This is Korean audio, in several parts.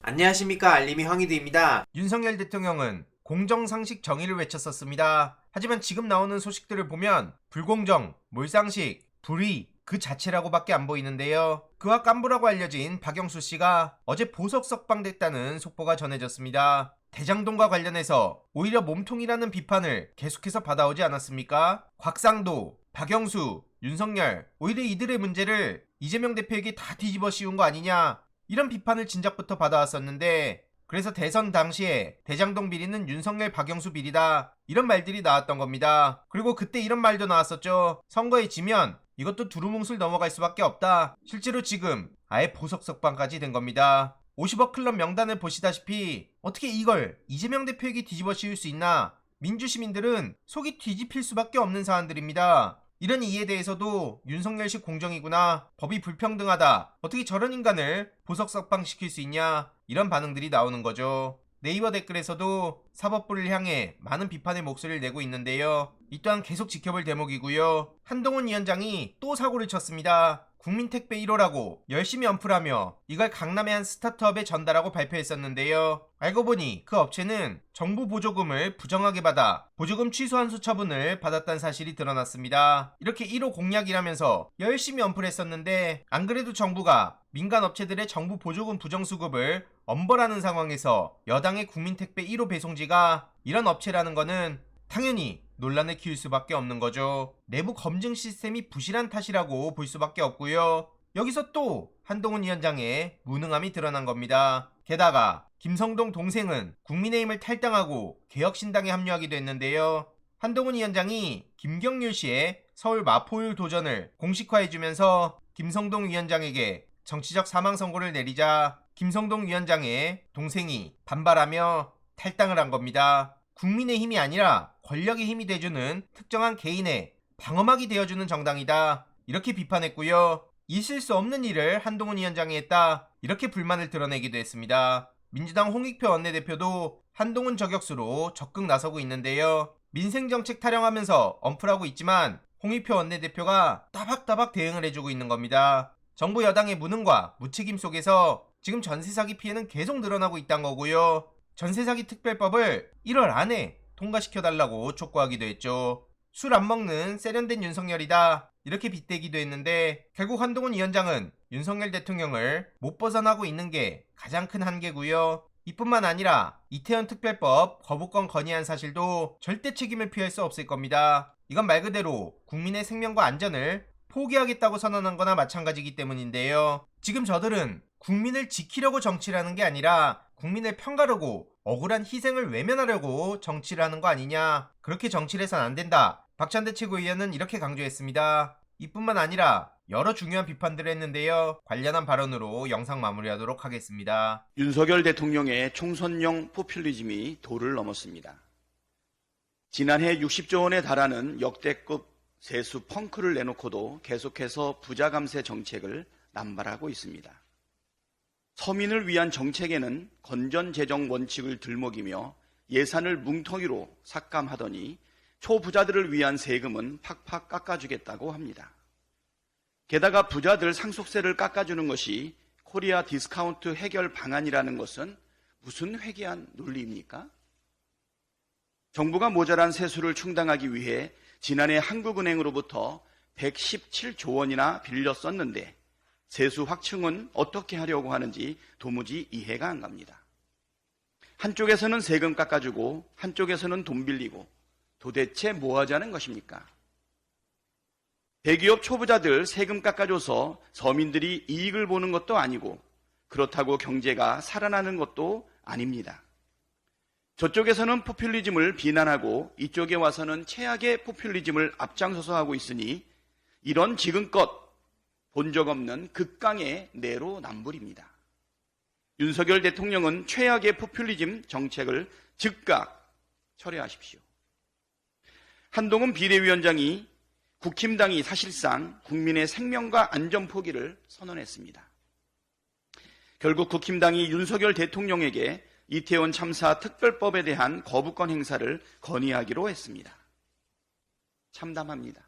안녕하십니까, 알림이 황희두입니다. 윤석열 대통령은 공정상식 정의를 외쳤었습니다. 하지만 지금 나오는 소식들을 보면 불공정, 몰상식, 불의 그 자체라고밖에 안 보이는데요. 그와 깐부라고 알려진 박영수 씨가 어제 보석 석방됐다는 속보가 전해졌습니다. 대장동과 관련해서 오히려 몸통이라는 비판을 계속해서 받아오지 않았습니까? 곽상도, 박영수, 윤석열, 오히려 이들의 문제를 이재명 대표에게 다 뒤집어 씌운 거 아니냐, 이런 비판을 진작부터 받아왔었는데, 그래서 대선 당시에 대장동 비리는 윤석열 박영수 비리다, 이런 말들이 나왔던 겁니다. 그리고 그때 이런 말도 나왔었죠. 선거에 지면 이것도 두루뭉술 넘어갈 수밖에 없다. 실제로 지금 아예 보석 석방까지 된 겁니다. 50억 클럽 명단을 보시다시피 어떻게 이걸 이재명 대표에게 뒤집어 씌울 수 있나, 민주시민들은 속이 뒤집힐 수밖에 없는 사안들입니다. 이런 이에 대해서도 윤석열식 공정이구나, 법이 불평등하다, 어떻게 저런 인간을 보석 석방시킬 수 있냐, 이런 반응들이 나오는 거죠. 네이버 댓글에서도 사법부를 향해 많은 비판의 목소리를 내고 있는데요. 이 또한 계속 지켜볼 대목이고요. 한동훈 위원장이 또 사고를 쳤습니다. 국민택배 1호라고 열심히 언플하며 이걸 강남의 한 스타트업에 전달하고 발표했었는데요. 알고 보니 그 업체는 정부 보조금을 부정하게 받아 보조금 취소 환수 처분을 받았다는 사실이 드러났습니다. 이렇게 1호 공약이라면서 열심히 언플했었는데, 안 그래도 정부가 민간 업체들의 정부 보조금 부정수급을 엄벌하는 상황에서 여당의 국민택배 1호 배송지가 이런 업체라는 거는 당연히 논란을 키울 수밖에 없는 거죠. 내부 검증 시스템이 부실한 탓이라고 볼 수밖에 없고요. 여기서 또 한동훈 위원장의 무능함이 드러난 겁니다. 게다가 김성동 동생은 국민의힘을 탈당하고 개혁신당에 합류하기도 했는데요. 한동훈 위원장이 김경률 씨의 서울 마포율 도전을 공식화해주면서 김성동 위원장에게 정치적 사망 선고를 내리자 김성동 위원장의 동생이 반발하며 탈당을 한 겁니다. 국민의 힘이 아니라 권력의 힘이 돼주는 특정한 개인의 방어막이 되어주는 정당이다, 이렇게 비판했고요. 있을 수 없는 일을 한동훈 위원장이 했다, 이렇게 불만을 드러내기도 했습니다. 민주당 홍익표 원내대표도 한동훈 저격수로 적극 나서고 있는데요. 민생정책 타령하면서 언플하고 있지만 홍익표 원내대표가 따박따박 대응을 해주고 있는 겁니다. 정부 여당의 무능과 무책임 속에서 지금 전세사기 피해는 계속 늘어나고 있다는 거고요. 전세사기 특별법을 1월 안에 통과시켜달라고 촉구하기도 했죠. 술 안 먹는 세련된 윤석열이다, 이렇게 빗대기도 했는데, 결국 한동훈 위원장은 윤석열 대통령을 못 벗어나고 있는 게 가장 큰 한계고요. 이뿐만 아니라 이태원 특별법 거부권 건의한 사실도 절대 책임을 피할 수 없을 겁니다. 이건 말 그대로 국민의 생명과 안전을 포기하겠다고 선언한 거나 마찬가지이기 때문인데요. 지금 저들은 국민을 지키려고 정치를 하는 게 아니라 국민을 편가르고 억울한 희생을 외면하려고 정치를 하는 거 아니냐, 그렇게 정치를 해선 안 된다, 박찬대 최고위원은 이렇게 강조했습니다. 이뿐만 아니라 여러 중요한 비판들을 했는데요. 관련한 발언으로 영상 마무리하도록 하겠습니다. 윤석열 대통령의 총선용 포퓰리즘이 도를 넘었습니다. 지난해 60조 원에 달하는 역대급 세수 펑크를 내놓고도 계속해서 부자 감세 정책을 남발하고 있습니다. 서민을 위한 정책에는 건전 재정 원칙을 들먹이며 예산을 뭉텅이로 삭감하더니 초부자들을 위한 세금은 팍팍 깎아주겠다고 합니다. 게다가 부자들 상속세를 깎아주는 것이 코리아 디스카운트 해결 방안이라는 것은 무슨 회개한 논리입니까? 정부가 모자란 세수를 충당하기 위해 지난해 한국은행으로부터 117조 원이나 빌려 썼는데 세수 확충은 어떻게 하려고 하는지 도무지 이해가 안 갑니다. 한쪽에서는 세금 깎아주고 한쪽에서는 돈 빌리고 도대체 뭐 하자는 것입니까? 대기업 초부자들 세금 깎아줘서 서민들이 이익을 보는 것도 아니고 그렇다고 경제가 살아나는 것도 아닙니다. 저쪽에서는 포퓰리즘을 비난하고 이쪽에 와서는 최악의 포퓰리즘을 앞장서서 하고 있으니 이런 지금껏 본 적 없는 극강의 내로남불입니다. 윤석열 대통령은 최악의 포퓰리즘 정책을 즉각 철회하십시오. 한동훈 비대위원장이 국힘당이 사실상 국민의 생명과 안전 포기를 선언했습니다. 결국 국힘당이 윤석열 대통령에게 이태원 참사 특별법에 대한 거부권 행사를 건의하기로 했습니다. 참담합니다.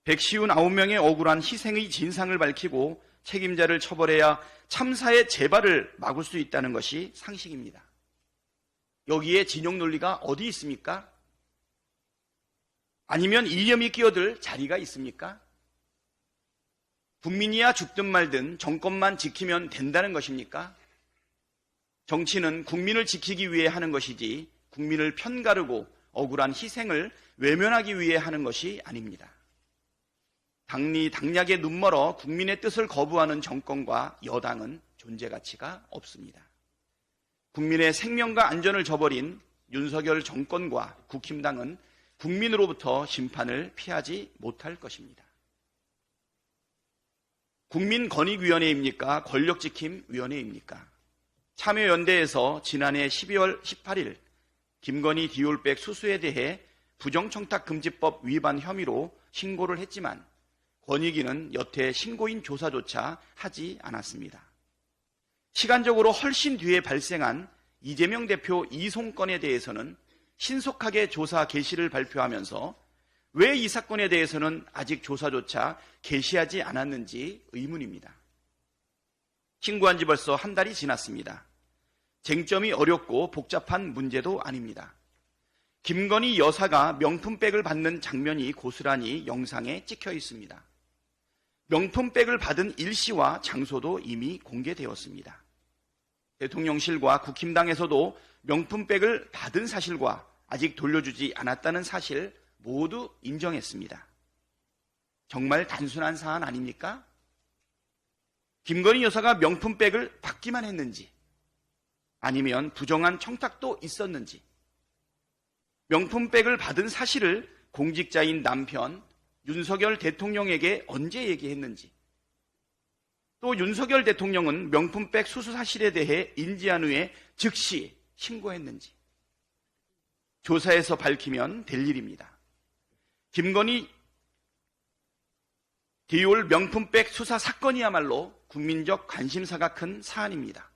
159명의 억울한 희생의 진상을 밝히고 책임자를 처벌해야 참사의 재발을 막을 수 있다는 것이 상식입니다. 여기에 진영 논리가 어디 있습니까? 아니면 이념이 끼어들 자리가 있습니까? 국민이야 죽든 말든 정권만 지키면 된다는 것입니까? 정치는 국민을 지키기 위해 하는 것이지 국민을 편가르고 억울한 희생을 외면하기 위해 하는 것이 아닙니다. 당리 당략에 눈멀어 국민의 뜻을 거부하는 정권과 여당은 존재 가치가 없습니다. 국민의 생명과 안전을 저버린 윤석열 정권과 국힘당은 국민으로부터 심판을 피하지 못할 것입니다. 국민권익위원회입니까? 권력지킴위원회입니까? 참여연대에서 지난해 12월 18일 김건희 디올백 수수에 대해 부정청탁금지법 위반 혐의로 신고를 했지만 권익위는 여태 신고인 조사조차 하지 않았습니다. 시간적으로 훨씬 뒤에 발생한 이재명 대표 이송건에 대해서는 신속하게 조사 개시를 발표하면서 왜 이 사건에 대해서는 아직 조사조차 개시하지 않았는지 의문입니다. 신고한 지 벌써 한 달이 지났습니다. 쟁점이 어렵고 복잡한 문제도 아닙니다. 김건희 여사가 명품백을 받는 장면이 고스란히 영상에 찍혀 있습니다. 명품백을 받은 일시와 장소도 이미 공개되었습니다. 대통령실과 국힘당에서도 명품백을 받은 사실과 아직 돌려주지 않았다는 사실 모두 인정했습니다. 정말 단순한 사안 아닙니까? 김건희 여사가 명품백을 받기만 했는지 아니면 부정한 청탁도 있었는지 명품백을 받은 사실을 공직자인 남편 윤석열 대통령에게 언제 얘기했는지 또 윤석열 대통령은 명품백 수수 사실에 대해 인지한 후에 즉시 신고했는지 조사에서 밝히면 될 일입니다. 김건희 디올 명품백 수사 사건이야말로 국민적 관심사가 큰 사안입니다.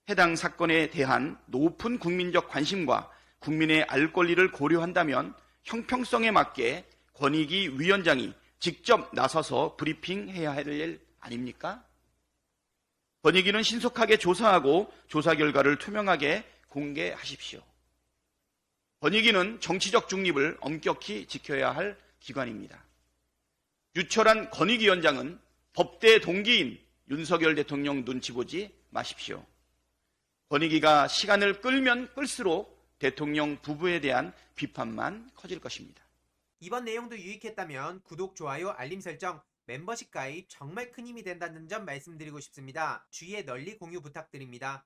해당 사건에 대한 높은 국민적 관심과 국민의 알 권리를 고려한다면 형평성에 맞게 권익위 위원장이 직접 나서서 브리핑해야 할 일 아닙니까? 권익위는 신속하게 조사하고 조사 결과를 투명하게 공개하십시오. 권익위는 정치적 중립을 엄격히 지켜야 할 기관입니다. 유철한 권익위원장은 법대 동기인 윤석열 대통령 눈치 보지 마십시오. 권익위가 시간을 끌면 끌수록 대통령 부부에 대한 비판만 커질 것입니다. 이번 내용도 유익했다면 구독, 좋아요, 알림 설정, 멤버십 가입 정말 큰 힘이 된다는 점 말씀드리고 싶습니다. 주위에 널리 공유 부탁드립니다.